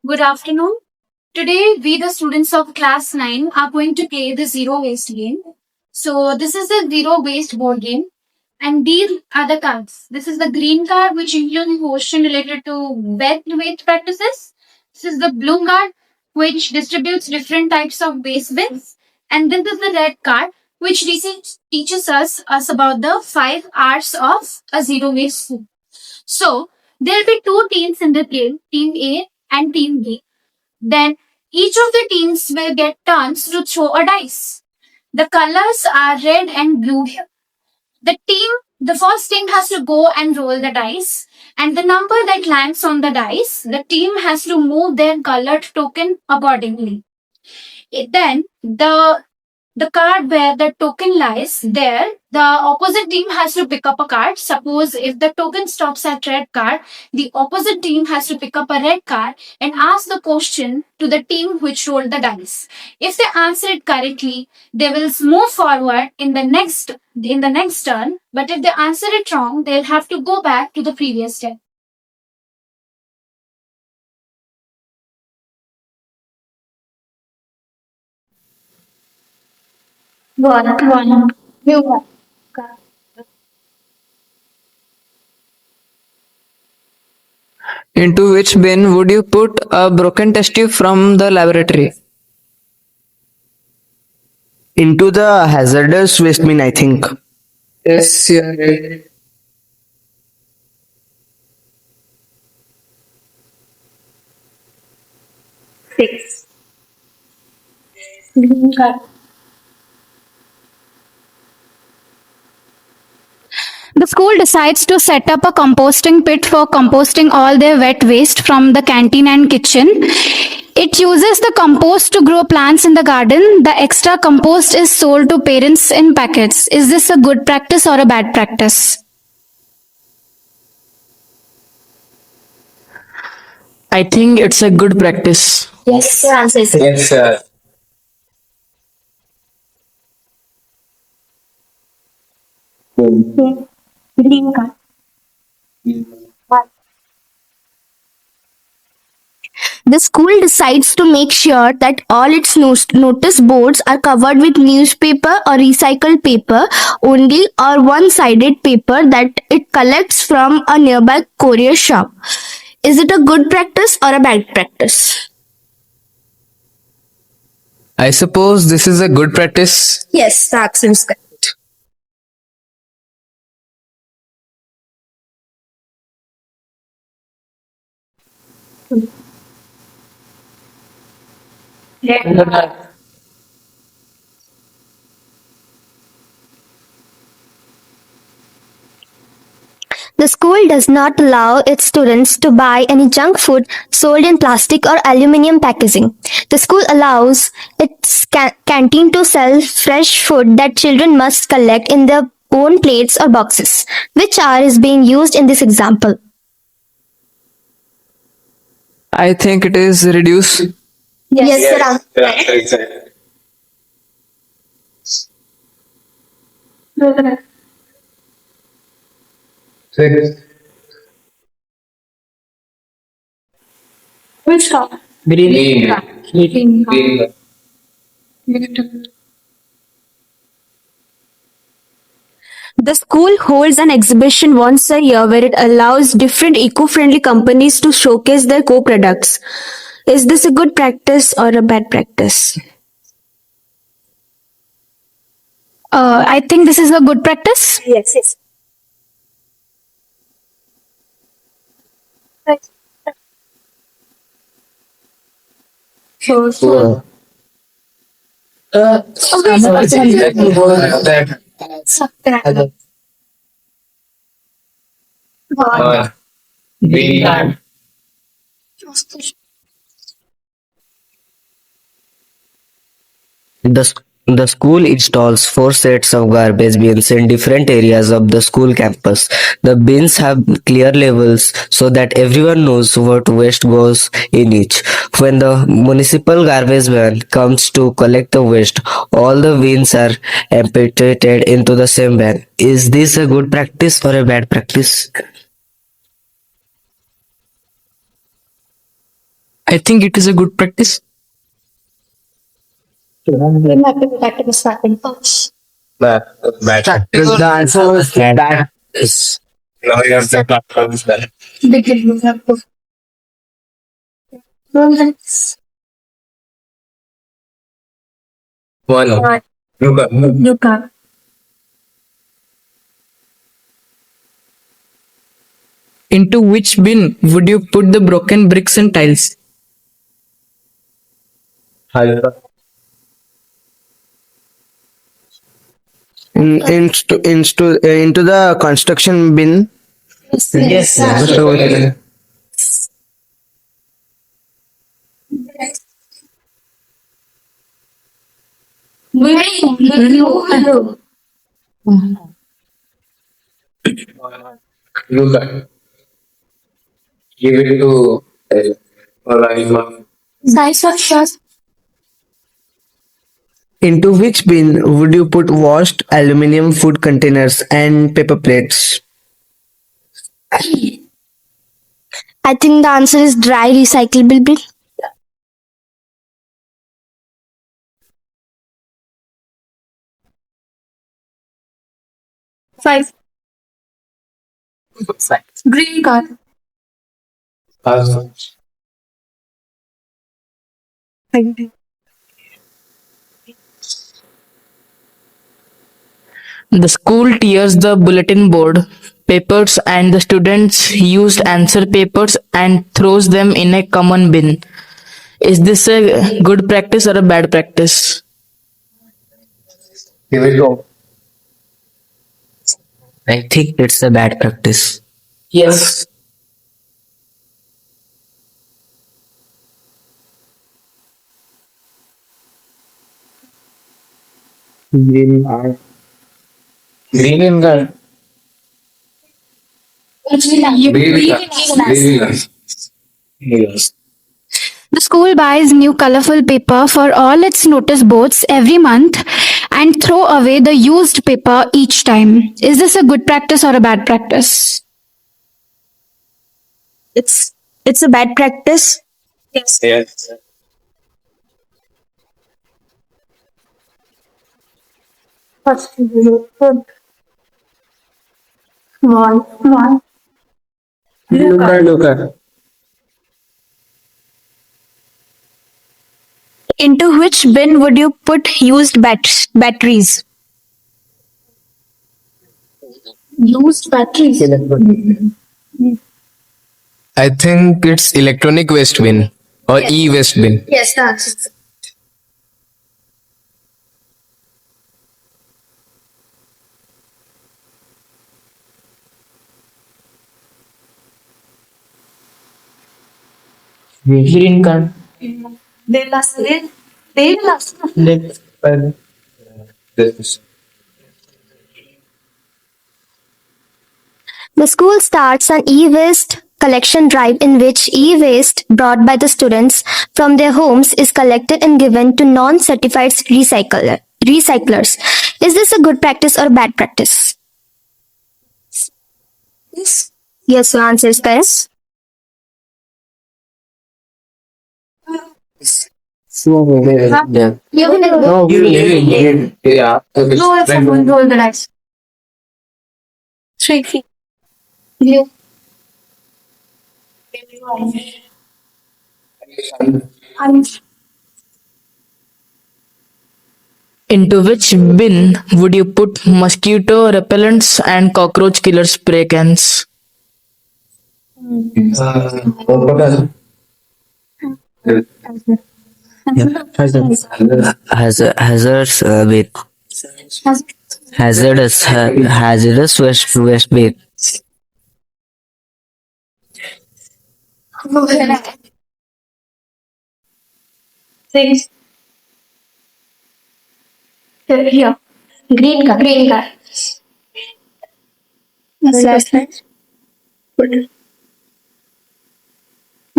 Good afternoon. Today, we, the students of class 9, are going to play the zero waste game. So, this is the zero waste board game, and these are the cards. This is the green card, which includes question related to wet waste practices. This is the blue card, which distributes different types of waste bins. And this is the red card, which teaches us about the 5 R's of a zero waste food. So, there'll be two teams in the game, Team A and Team B. Then each of the teams will get turns to throw a dice. The colors are red and blue here. The first team has to go and roll the dice, and the number that lands on the dice, the team has to move their colored token accordingly. Then the card where the token lies there, the opposite team has to pick up a card. Suppose if the token stops at red card, the opposite team has to pick up a red card and ask the question to the team which rolled the dice. If they answer it correctly, they will move forward in the next turn. But if they answer it wrong, they'll have to go back to the previous turn. One. You. Into which bin would you put a broken test tube from the laboratory? Into the hazardous waste bin, I think. Yes, you are right. Six. Green card. The school decides to set up a composting pit for composting all their wet waste from the canteen and kitchen. It uses the compost to grow plants in the garden. The extra compost is sold to parents in packets. Is this a good practice or a bad practice? I think it's a good practice. Yes, your answer is Yes, sir. green card. The school decides to make sure that all its notice boards are covered with newspaper or recycled paper only, or one-sided paper that it collects from a nearby courier shop. Is it a good practice or a bad practice? I suppose this is a good practice. Yes, the answer is correct. The school does not allow its students to buy any junk food sold in plastic or aluminium packaging. The school allows its canteen to sell fresh food that children must collect in their own plates or boxes. Which R is being used in this example? I think it is reduce. Yes, Yes, the answer the is answer is correct. Six. Which card? Green. Green Green. The school holds an exhibition once a year where it allows different eco-friendly companies to showcase their co-products. Is this a good practice or a bad practice? I think this is a good practice. Yes. Four. Green. The school installs 4 sets of garbage bins in different areas of the school campus. The bins have clear labels so that everyone knows what waste goes in each. When the municipal garbage van comes to collect the waste, all the bins are emptied into the same van. Is this a good practice or a bad practice? I think it is a good practice. Bad. The answer was bad. Yes. Now you have the platform is bad. One. Luca. Into which bin would you put the broken bricks and tiles? Into the construction bin. Yes. Luca. Give it to Olaima. Into which bin would you put washed aluminum food containers and paper plates? I think the answer is dry recyclable bin. Five. Green car. The school tears the bulletin board papers and the students used answer papers and throws them in a common bin. Is this a good practice or a bad practice? Give it to I think it's a bad practice. Yes. green car. Green car. Yes. The school buys new colorful paper for all its notice boards every month and throw away the used paper each time. Is this a good practice or a bad practice? It's a bad practice. Yes. Luca. Into which bin would you put used batteries? Used batteries. I think it's electronic waste bin or e-waste bin. Yes, that's Green car. This. The school starts an e-waste collection drive in which e-waste brought by the students from their homes is collected and given to non-certified recyclers. Is this a good practice or bad practice? Yes, so answer is yes. Yeah. No, yeah. No, someone roll the dice. Three. Blue. Into which bin would you put mosquito repellents and cockroach killer spray cans? Hazardous bin. Hazardous waste bin. Six. Here. Green car. Green car.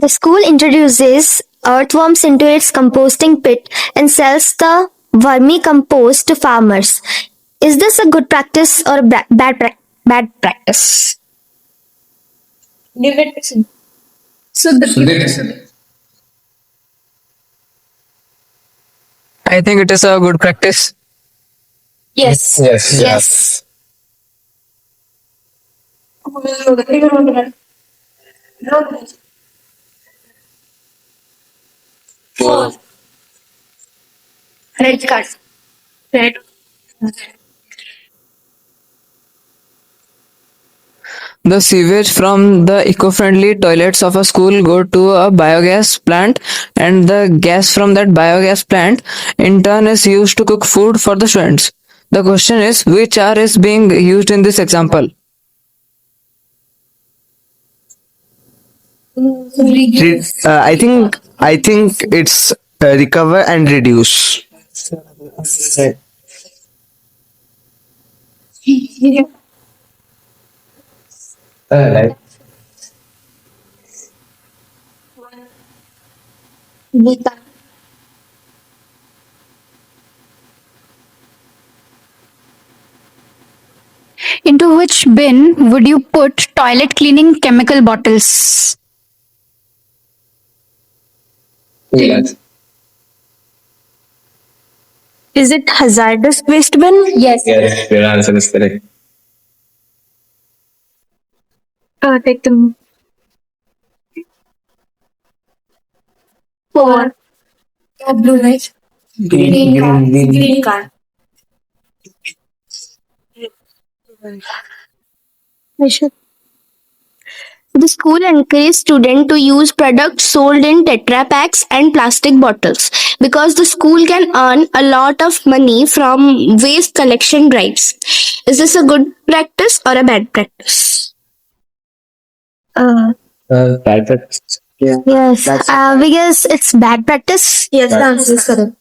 The school introduces earthworms into its composting pit and sells the vermicompost to farmers. Is this a good practice or a bad practice? I think it is a good practice. Yes. Yes. Yes. Four. Red card. Red. The sewage from the eco-friendly toilets of a school go to a biogas plant, and the gas from that biogas plant in turn is used to cook food for the students. The question is, which R is being used in this example? I think it's recover and reduce. Right. Into which bin would you put toilet cleaning chemical bottles? Yes. Is it hazardous waste bin? Yes. Yes. Your answer is correct. Take them. Four. Blue light. Green card. The school encourages students to use products sold in Tetra packs and plastic bottles because the school can earn a lot of money from waste collection drives. Is this a good practice or a bad practice? Bad practice. Yes, because it's bad practice. Yes, the answer is correct.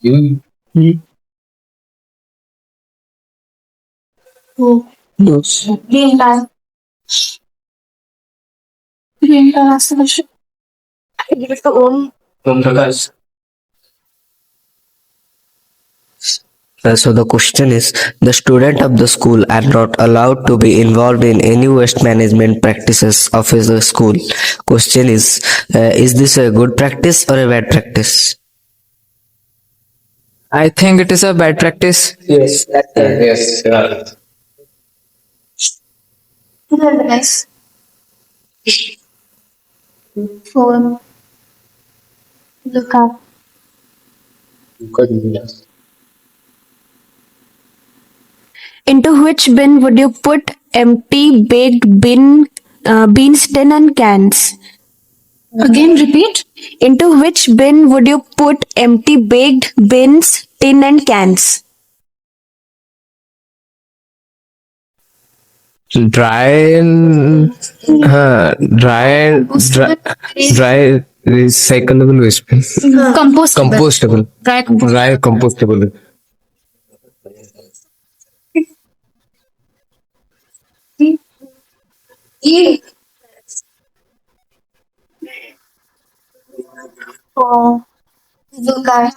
You. Green card. Green card answer. Give it to Om. Om Prakash. So the question is, the student of the school are not allowed to be involved in any waste management practices of the school. Question is this a good practice or a bad practice? I think it is a bad practice. Yes. Yes. Yeah. Yes. Four. Look up. Good. Yes. Into which bin would you put empty baked beans, tin, and cans? Again, repeat. Into which bin would you put empty baked beans, tin, and cans? Dry recyclable waste bin. Compostable. Dry Dry compostable. Four. Look up.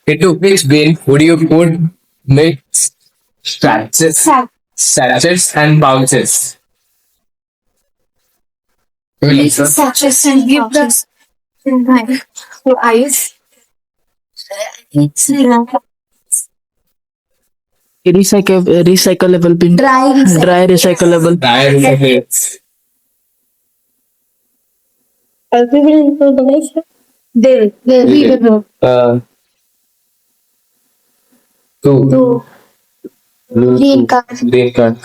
Into which bin would you put mixed sachets and pouches? Sachets and give the eyes. Recyclable bin. Dry recyclable. Two. Green card. Green card.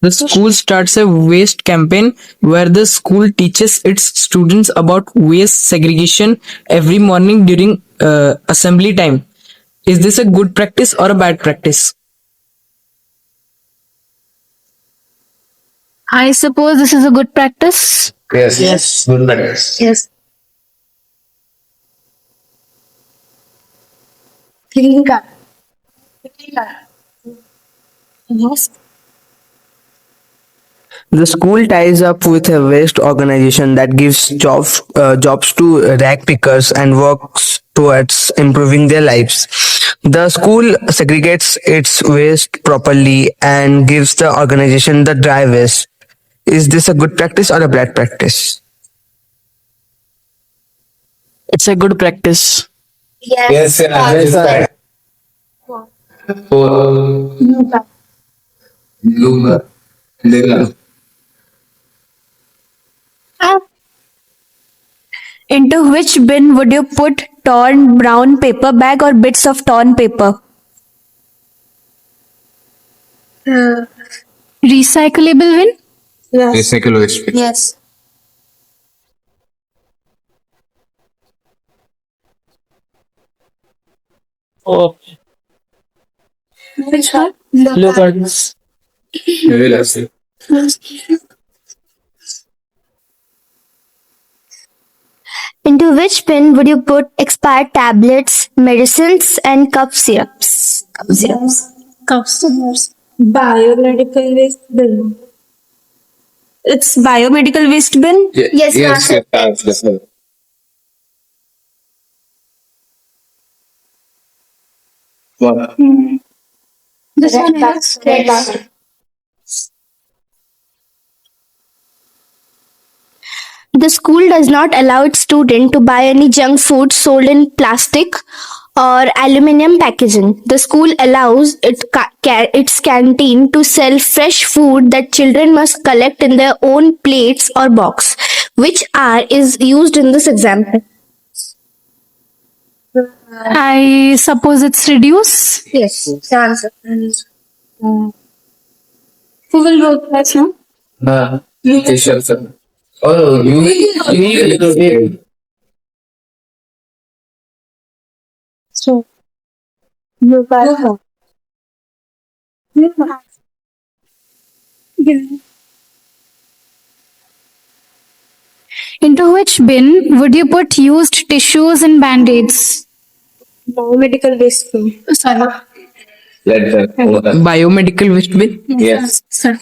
The school starts a waste campaign where the school teaches its students about waste segregation every morning during assembly time. Is this a good practice or a bad practice? I suppose this is a good practice. Yes. Yes. Good practice. Yes. Green card. Yes. The school ties up with a waste organization that gives jobs to rag pickers and works towards improving their lives. The school segregates its waste properly and gives the organization the dry waste. Is this a good practice or a bad practice? It's a good practice. Yes, yes, right. Four. Luga. Lila. Into which bin would you put torn brown paper bag or bits of torn paper? Recyclable bin? Recycle waste. Yes. Oh, Which one? look at this. Lila. Into which bin would you put expired tablets, medicines, and cough syrups? Customers. Biomedical waste bin. It's biomedical waste bin. Yes, Yes, ma'am. yes, yes. What? This one is red. The school does not allow its student to buy any junk food sold in plastic or aluminium packaging. The school allows its canteen to sell fresh food that children must collect in their own plates or box. Which R is used in this example? I suppose it's reduce. Yes, the answer. Who will vote first, no? T-shirt, sir. Oh, you need it. So, you got Into which bin would you put used tissues and band-aids? Biomedical waste bin. Sorry. Let that. Biomedical waste bin. Yes. Sir.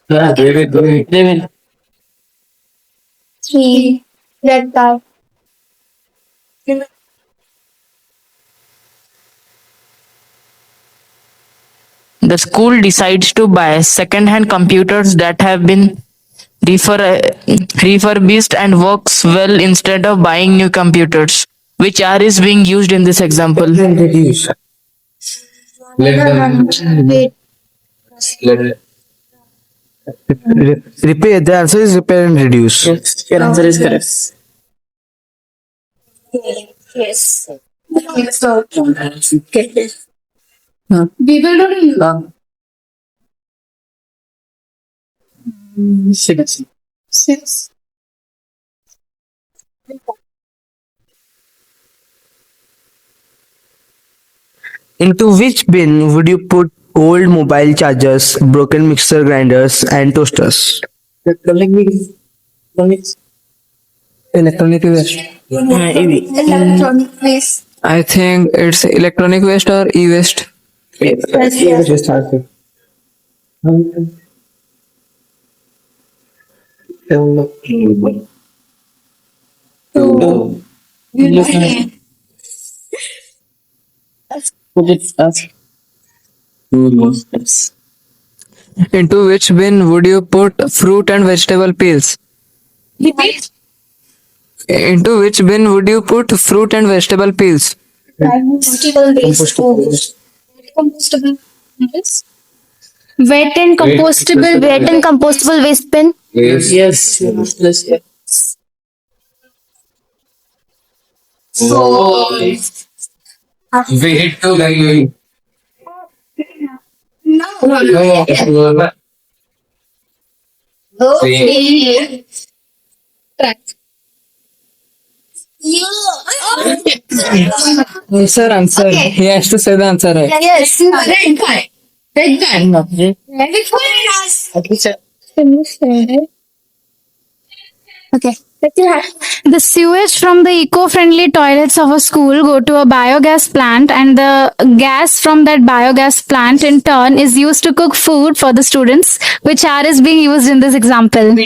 David, Devin. 3. Red card. The school decides to buy second-hand computers that have been refurbished and works well instead of buying new computers. Which R is being used in this example? reduce. Let them. Wait. Let Repair. The answer is repair and reduce. Yes, your answer is correct. Yes. We will do Six. 6. Into which bin would you put old mobile chargers, broken mixer grinders, and toasters? Electronic waste. Electronic waste. I think it's electronic waste or e-waste. just answer. Into which bin would you put fruit and vegetable peels? Repeat. Into which bin would you put fruit and vegetable peels? Compostable waste. Compostable. Yes. Wet and compostable. Wet and compostable waste bin. Yes. Yes. Yes. Wait to like. Okay. Answer. He has to say the answer right. Yes. Okay. The sewage from the eco-friendly toilets of a school go to a biogas plant, and the gas from that biogas plant in turn is used to cook food for the students. Which R is being used in this example?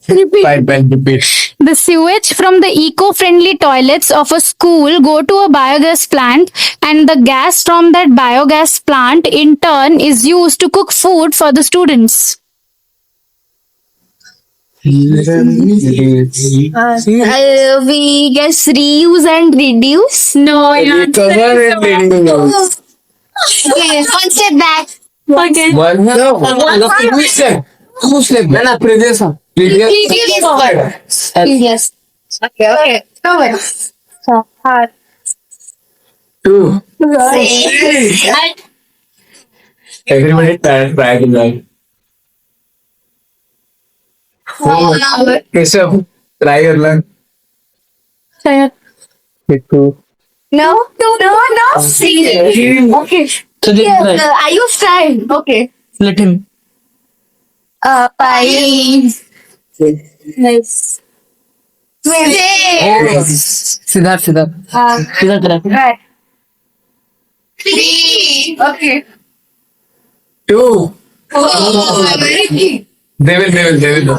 Fine, repeat. The sewage from the eco-friendly toilets of a school go to a biogas plant, and the gas from that biogas plant in turn is used to cook food for the students. We guess reuse and reduce. No, Cover and reduce. Okay, one step back. One, no. Two step. No, no, previous one. Previous. Yes. Okay. Cover. Two. Everybody try to learn. Four. Keshav, try your luck. Two. No. See. Okay. So this is Are you trying? Okay. let him. Five. Nice. Siddharth. Siddharth. Right. Three. Okay. Two. They will.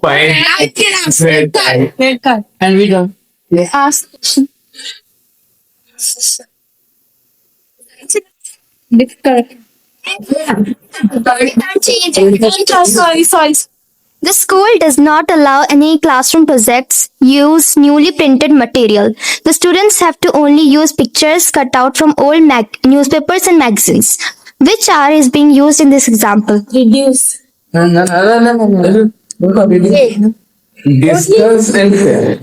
Fine. Red card. And we done. Ask. Sorry. The school does not allow any classroom projects use newly printed material. The students have to only use pictures cut out from old newspapers and magazines. Which R is being used in this example? Reduce. No. Discuss and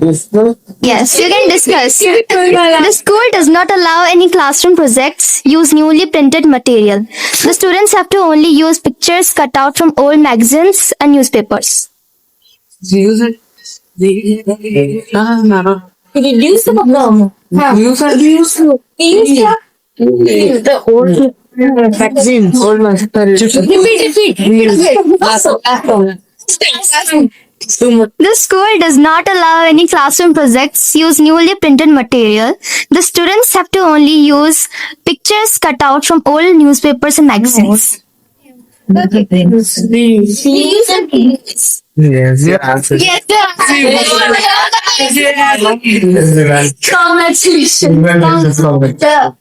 discuss. Yes, you can discuss. The school does not allow any classroom projects use newly printed material. The students have to only use pictures cut out from old magazines and newspapers. Use it. Reduce the problem. The old magazine. Old magazine. The school does not allow any classroom projects use newly printed material. The students have to only use pictures cut out from old newspapers and magazines. Yes, your answer. Yes, Congratulations.